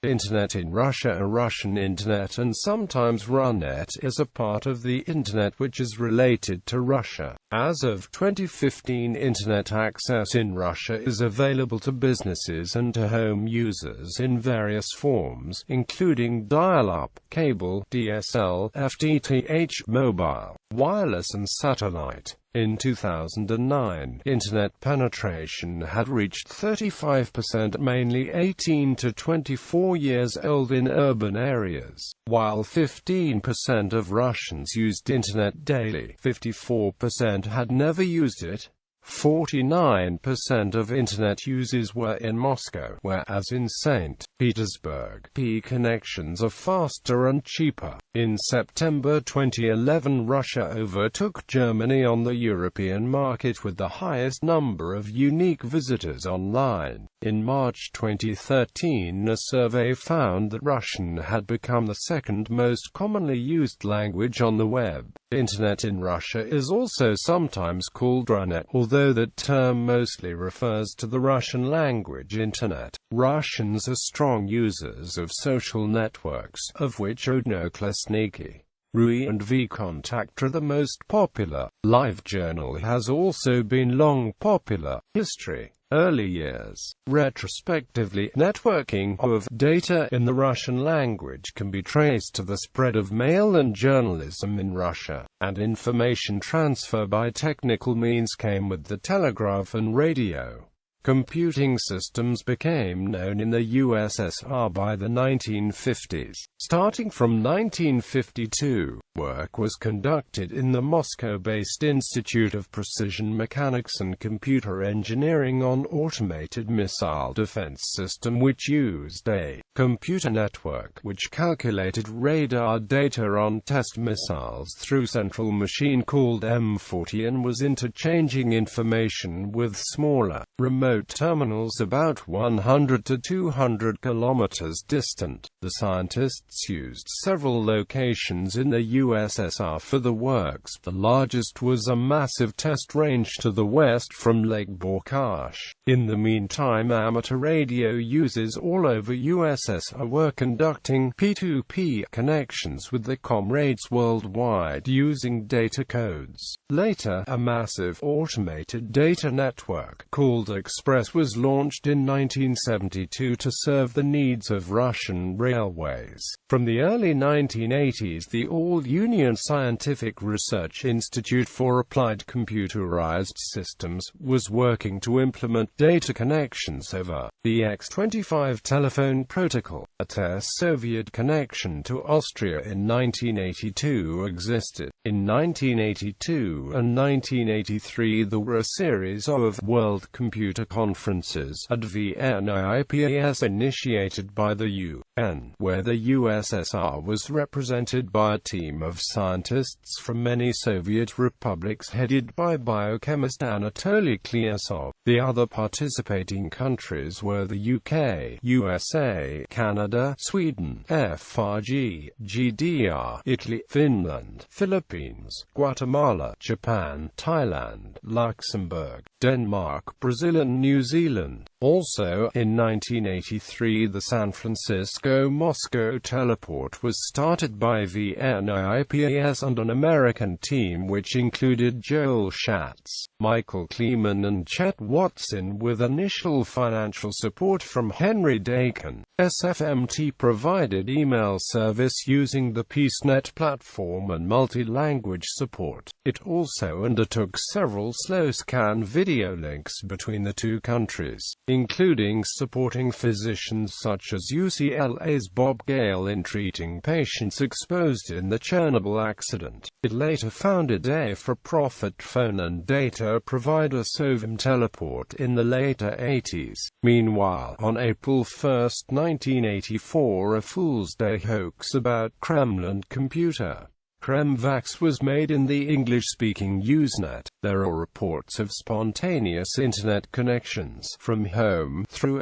Internet in Russia. A Russian Internet, and sometimes Runet, is a part of the Internet which is related to Russia. As of 2015, Internet access in Russia is available to businesses and to home users in various forms, including dial-up, cable, DSL, FTTH, mobile, wireless and satellite. In 2009, Internet penetration had reached 35%, mainly 18 to 24 years old in urban areas, while 15% of Russians used Internet daily. 54% had never used it. 49% of Internet users were in Moscow, whereas in St. Petersburg, connections are faster and cheaper. In September 2011, Russia overtook Germany on the European market with the highest number of unique visitors online. In March 2013, a survey found that Russian had become the second most commonly used language on the web. Internet in Russia is also sometimes called Runet, although that term mostly refers to the Russian language Internet. Russians are strong users of social networks, of which Odnoklassniki, Runet and VKontakte are the most popular. LiveJournal has also been long popular. History. Early years. Retrospectively, networking of data in the Russian language can be traced to the spread of mail and journalism in Russia, and information transfer by technical means came with the telegraph and radio. Computing systems became known in the USSR by the 1950s. Starting from 1952, work was conducted in the Moscow-based Institute of Precision Mechanics and Computer Engineering on automated missile defense system which used a computer network which calculated radar data on test missiles through central machine called M40 and was interchanging information with smaller, remote terminals about 100 to 200 kilometers distant. The scientists used several locations in the USSR for the works. The largest was a massive test range to the west from Lake Balkhash. In the meantime, amateur radio users all over USSR were conducting P2P connections with their comrades worldwide using data codes. Later, a massive automated data network called Express was launched in 1972 to serve the needs of Russian railways. From the early 1980s, the All-Union Scientific Research Institute for Applied Computerized Systems was working to implement data connections over the X25 telephone protocol. A test Soviet connection to Austria in 1982 existed. In 1982 and 1983 there were a series of World Computer Conferences at Vienna IPAS initiated by the UN, where the USSR was represented by a team of scientists from many Soviet republics headed by biochemist Anatoly Klyasov. The other participating countries were the UK, USA, Canada, Sweden, FRG, GDR, Italy, Finland, Philippines, Guatemala, Japan, Thailand, Luxembourg, Denmark, Brazil and New Zealand. Also, in 1983 the San Francisco-Moscow teleport was started by Vienna IPAS and an American team which included Joel Schatz, Michael Kleeman and Chet Watson with initial financial support from Henry Dakin. SFMT provided email service using the PeaceNet platform and multi-language support. It also undertook several slow scan video links between the two countries, including supporting physicians such as UCLA's Bob Gale in treating patients exposed in the Chernobyl accident. It later founded a for-profit phone and data provider Sovim Teleport in the later 80s. Meanwhile, on April 1, 1984, a Fool's Day hoax about Kremlin Computer Kremvax was made in the English-speaking Usenet. There are reports of spontaneous Internet connections from home through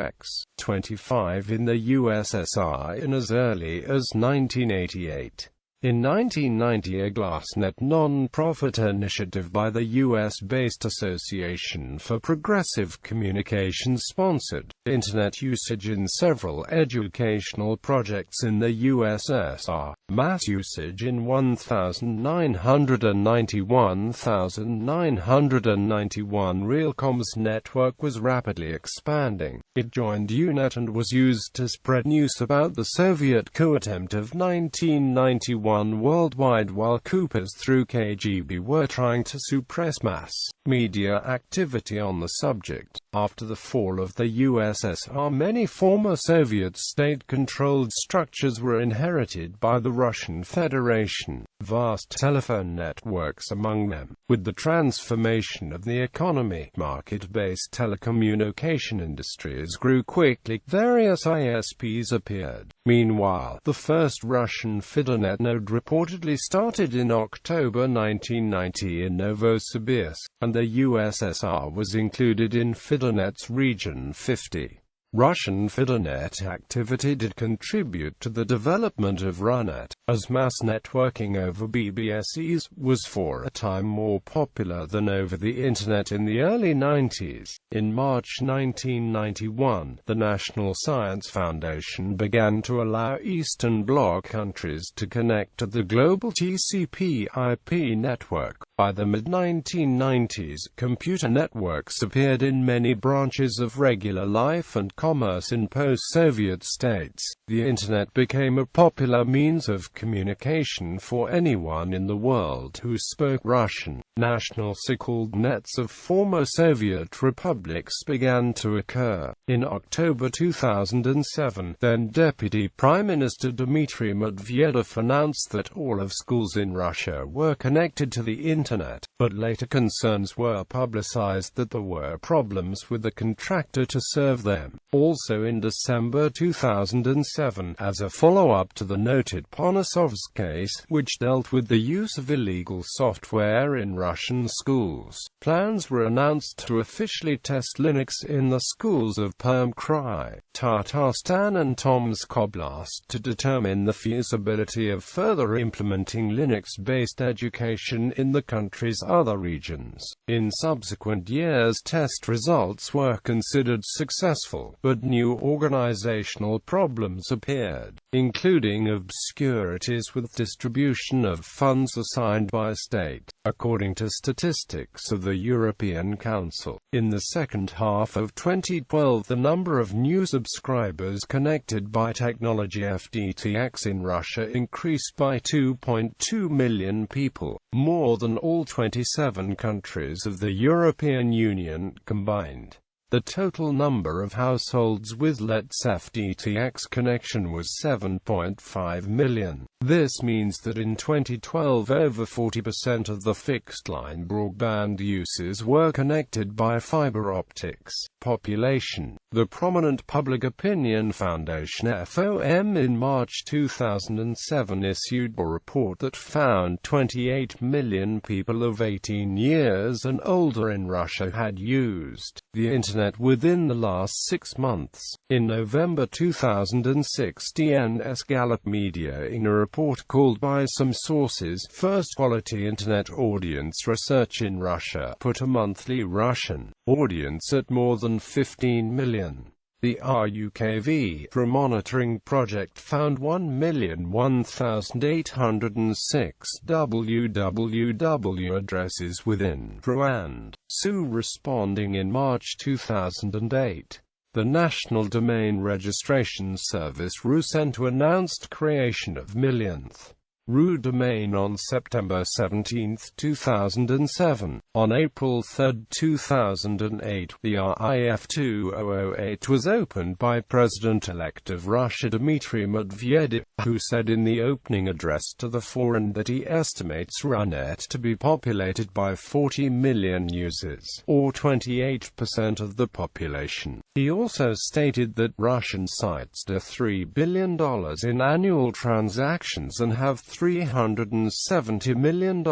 X25 in the USSR in as early as 1988. In 1990, a GlassNet non-profit initiative by the US-based Association for Progressive Communications sponsored Internet usage in several educational projects in the USSR. Mass usage in 1991 Realcoms network was rapidly expanding. It joined Runet and was used to spread news about the Soviet coup attempt of 1991 worldwide, while coupers through KGB were trying to suppress mass media activity on the subject. After the fall of the USSR, many former Soviet state-controlled structures were inherited by the Russian Federation, vast telephone networks among them. With the transformation of the economy, market-based telecommunication industries grew quickly. Various ISPs appeared. Meanwhile, the first Russian FTTH node reportedly started in October 1990 in Novosibirsk, and the USSR was included in FTTH's Region 50. Russian FTTH activity did contribute to the development of Runet, as mass networking over BBSes was for a time more popular than over the Internet in the early 90s. In March 1991, the National Science Foundation began to allow Eastern Bloc countries to connect to the global TCP/IP network. By the mid-1990s, computer networks appeared in many branches of regular life and commerce in post-Soviet states. The Internet became a popular means of communication for anyone in the world who spoke Russian. National so-called nets of former Soviet republics began to occur. In October 2007, then Deputy Prime Minister Dmitry Medvedev announced that all of schools in Russia were connected to the Internet, but later concerns were publicized that there were problems with the contractor to serve them. Also in December 2007, as a follow-up to the noted Ponosov's case, which dealt with the use of illegal software in Russian schools, plans were announced to officially test Linux in the schools of Perm Krai, Tatarstan and Tomsk Oblast to determine the feasibility of further implementing Linux-based education in the country's other regions. In subsequent years, test results were considered successful, but new organizational problems appeared, including obscurities with distribution of funds assigned by state, according to statistics of the European Council. In the second half of 2012, the number of new subscribers connected by technology FTTX in Russia increased by 2.2 million people, more than all 27 countries of the European Union combined. The total number of households with Let's FTTX connection was 7.5 million. This means that in 2012 over 40% of the fixed-line broadband users were connected by fiber optics. Population. The prominent Public Opinion Foundation FOM in March 2007 issued a report that found 28 million people of 18 years and older in Russia had used the Internet within the last 6 months. In November 2006, DNS Gallup Media in a report called by some sources First Quality Internet Audience Research in Russia put a monthly Russian audience at more than 15 million. The RUKV for monitoring project found 1,001,806 www addresses within Runet. SU responding in March 2008. The National Domain Registration Service RU-CENTU announced creation of millionth RU domain on September 17, 2007. On April 3, 2008, the RIF 2008 was opened by President-elect of Russia Dmitry Medvedev, who said in the opening address to the forum that he estimates Runet to be populated by 40 million users, or 28% of the population. He also stated that Russian sites do $3 billion in annual transactions and have $370 million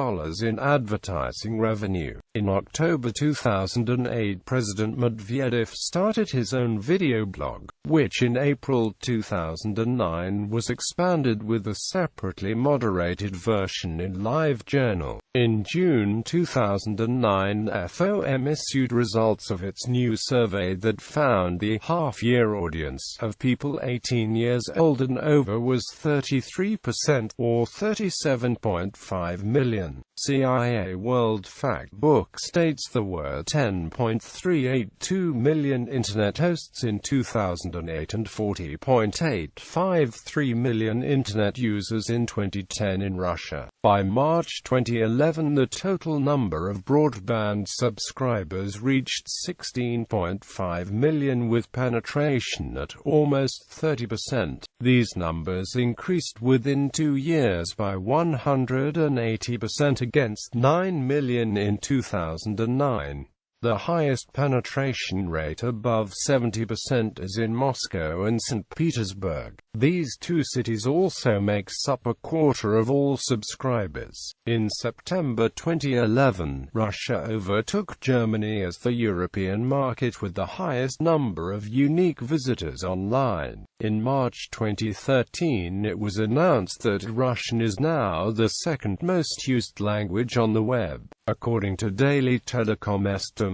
in advertising revenue. In October 2008, President Medvedev started his own video blog, which in April 2009 was expanded with a separately moderated version in LiveJournal. In June 2009, FOM issued results of its new survey that found the half-year audience of people 18 years old and over was 33%, or 37.5 million. CIA World Factbook states there were 10.382 million Internet hosts in 2008 and 40.853 million Internet users in 2010 in Russia. By March 2011, the total number of broadband subscribers reached 16.5 million, with penetration at almost 30%. These numbers increased within 2 years by 180% against 9 million in 2009. The highest penetration rate, above 70%, is in Moscow and St. Petersburg. These two cities also makes up a quarter of all subscribers. In September 2011, Russia overtook Germany as the European market with the highest number of unique visitors online. In March 2013, it was announced that Russian is now the second most used language on the web. According to Daily Telecom estimates,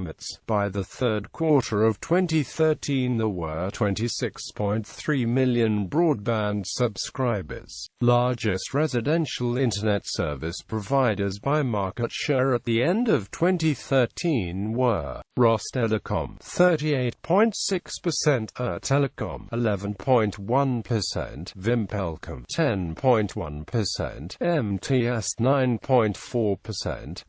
by the third quarter of 2013 there were 26.3 million broadband subscribers. Largest residential internet service providers by market share at the end of 2013 were Russia.Telecom 38.6%, Telecom 11.1%, Vimpelcom 10.1%, MTS 9.4%,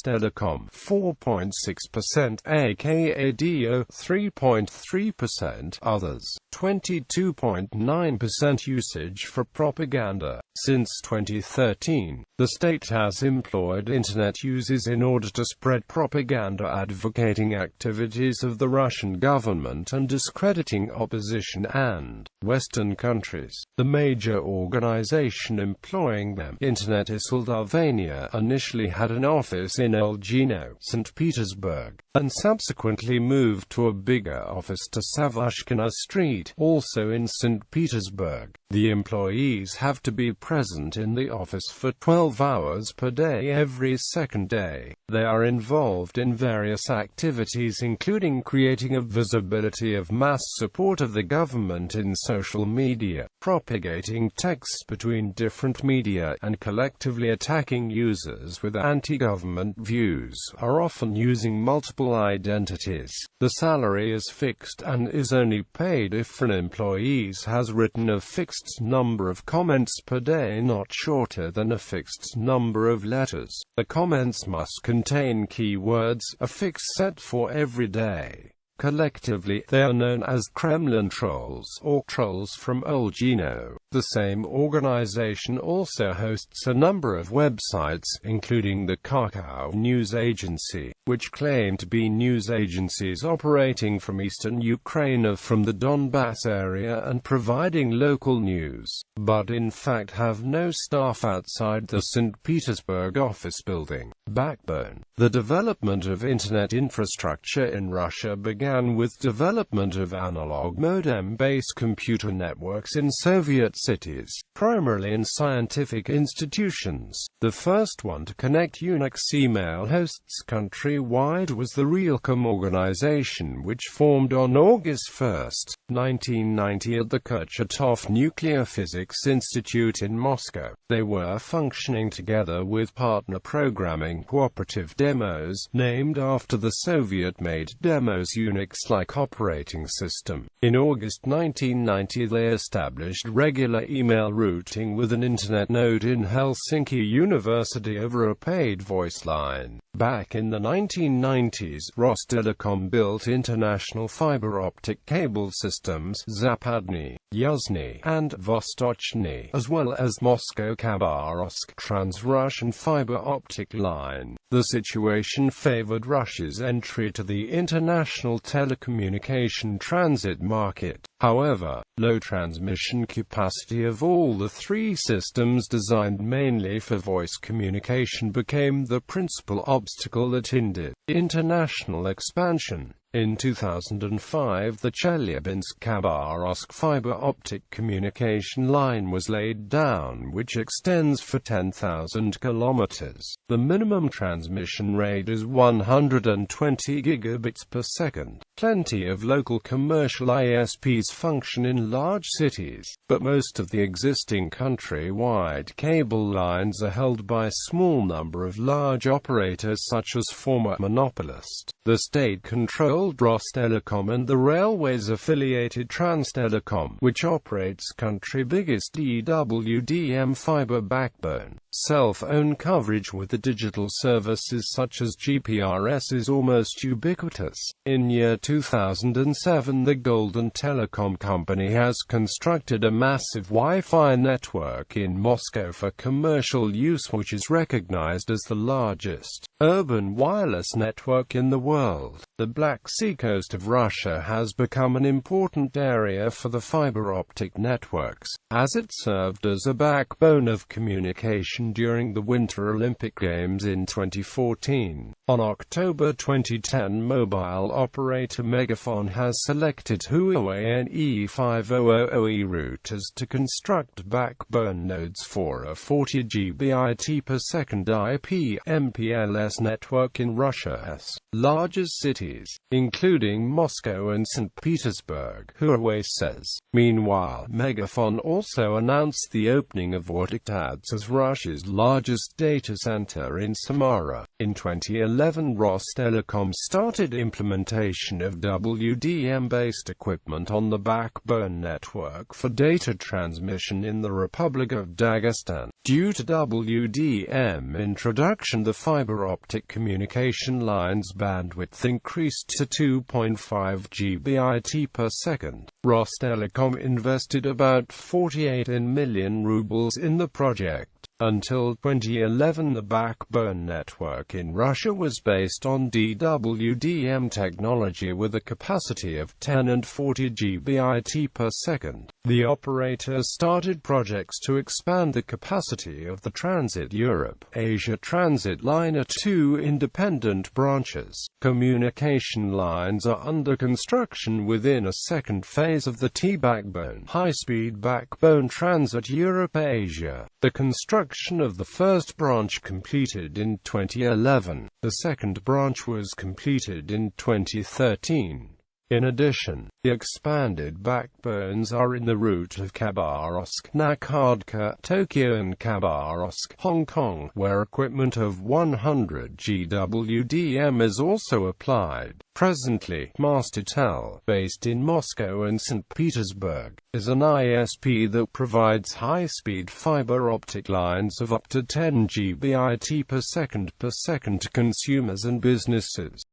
Telecom 4.6%, aka DO 3.3%, others 22.9% usage for propaganda. Since 2013, the state has employed Internet users in order to spread propaganda advocating activities of the Russian government and discrediting opposition and Western countries. The major organization employing them, Internet Isildavania, initially had an office in Elgino, St. Petersburg, and subsequently moved to a bigger office to Savashkina Street, also in St. Petersburg. The employees have to be present in the office for 12 hours per day every second day. They are involved in various activities including creating a visibility of mass support of the government in social media, propagating texts between different media, and collectively attacking users with anti-government views, are often using multiple identities. The salary is fixed and is only paid if an employee has written a fixed number of comments per day, not shorter than a fixed number of letters. The comments must contain keywords, a fixed set for every day. Collectively, they are known as Kremlin trolls, or trolls from Olgino. The same organization also hosts a number of websites, including the Kharkov News Agency, which claim to be news agencies operating from eastern Ukraine or from the Donbass area and providing local news, but in fact have no staff outside the St. Petersburg office building. Backbone. The development of Internet infrastructure in Russia began with development of analog modem-based computer networks in Soviet cities, primarily in scientific institutions. The first one to connect Unix email hosts countrywide was the Realcom organization, which formed on August 1, 1990 at the Kurchatov Nuclear Physics Institute in Moscow. They were functioning together with partner programming cooperative demos, named after the Soviet-made Demos Unix-like operating system. In August 1990 they established regular email routing with an internet node in Helsinki University over a paid voice line. Back in the 1990s, Rostelecom built international fiber optic cable systems Zapadny, Yuzhny, and Vostochny, as well as Moscow-Khabarovsk Trans-Russian fiber optic line. The situation favored Russia's entry to the international telecommunication transit market. However, low transmission capacity of all the three systems designed mainly for voice communication became the principal obstacle that hindered international expansion. In 2005, the Chelyabinsk-Khabarovsk fiber optic communication line was laid down, which extends for 10,000 kilometers. The minimum transmission rate is 120 gigabits per second. Plenty of local commercial ISPs function in large cities, but most of the existing country-wide cable lines are held by a small number of large operators such as former monopolist, the state-controlled Rostelecom, and the railways-affiliated Transtelecom, which operates country's biggest DWDM fiber backbone. Cell-phone coverage with the digital services such as GPRS is almost ubiquitous. In year 2007, the Golden Telecom Company has constructed a massive Wi-Fi network in Moscow for commercial use, which is recognized as the largest urban wireless network in the world. The Black Sea coast of Russia has become an important area for the fiber optic networks, as it served as a backbone of communication during the Winter Olympic Games in 2014. On October 2010, mobile operator Megafon has selected Huawei NE500E routers to construct backbone nodes for a 40 Gbit per second IP MPLS network in Russia.As largest cities, including Moscow and St. Petersburg, Huawei says. Meanwhile, Megafon also announced the opening of what it adds as Russia's largest data center in Samara. In 2011, Rostelecom started implementation of WDM-based equipment on the backbone network for data transmission in the Republic of Dagestan. Due to WDM introduction, the fiber optic communication line's bandwidth increased to 2.5 Gbit per second. Rostelecom invested about 48 million rubles in the project. Until 2011, the backbone network in Russia was based on DWDM technology with a capacity of 10 and 40 Gbit per second. The operator started projects to expand the capacity of the Transit Europe-Asia transit line at two independent branches. Communication lines are under construction within a second phase of the T-backbone, high-speed backbone Transit Europe-Asia. The construction of the first branch completed in 2011. The second branch was completed in 2013. In addition, the expanded backbones are in the route of Khabarovsk, Nakhodka, Tokyo and Khabarovsk, Hong Kong, where equipment of 100 GWDM is also applied. Presently, Mastertel, based in Moscow and St. Petersburg, is an ISP that provides high-speed fiber optic lines of up to 10 Gbit per second to consumers and businesses.